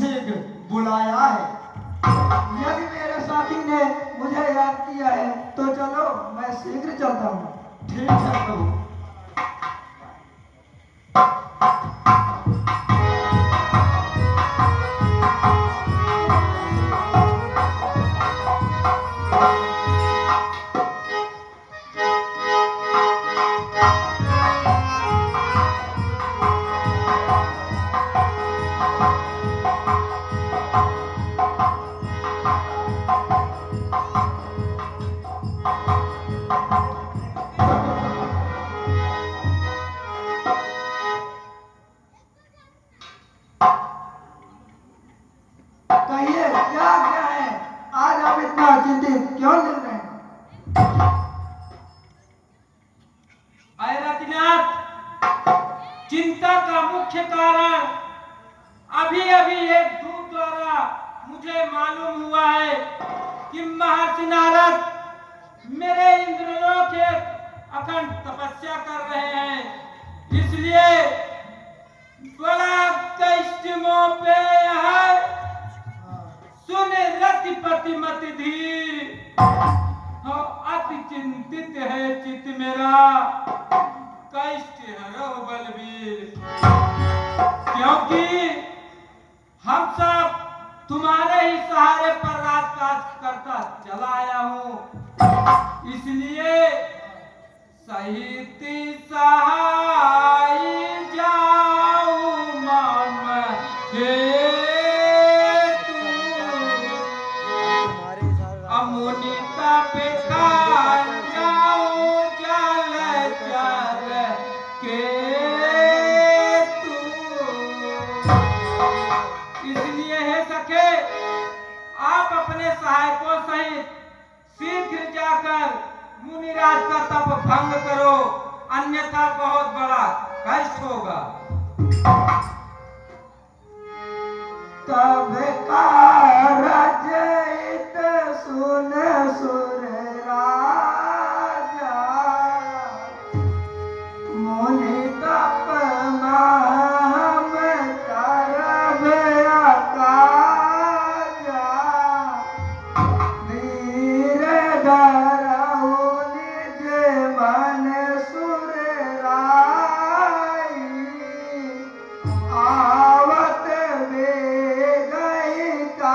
शीघ्र बुलाया है। यदि मेरे साथी ने मुझे याद किया है तो चलो मैं शीघ्र चलता हूँ। ठीक है प्रभु। कहिए क्या क्या है, आज आप इतना चिंतित क्यों लग रहे हैं? अरे रतिनाथ, चिंता का मुख्य कारण अभी अभी एक दूत द्वारा मुझे मालूम हुआ है कि महर्षि नारद मेरे इंद्रलोक के अखंड तपस्या कर रहे हैं। इसलिए बड़ा कष्ट मोह पे है। सुन रतिपति मत धीर, हो अति चिंतित है चित मेरा, कष्ट हरो बलवीर। क्योंकि हम सब तुम्हारे ही सहारे पर राजकाज करता चला आया हूँ। इसलिए सहित सहाय जाऊं मम हे अमुनि तपिका जाऊं जल चर के तू। इसलिए हे सखे, आप अपने सहायकों सहित शीघ्र जाकर मुनिराज का तप भंग करो, अन्यथा बहुत बड़ा कष्ट होगा। तब का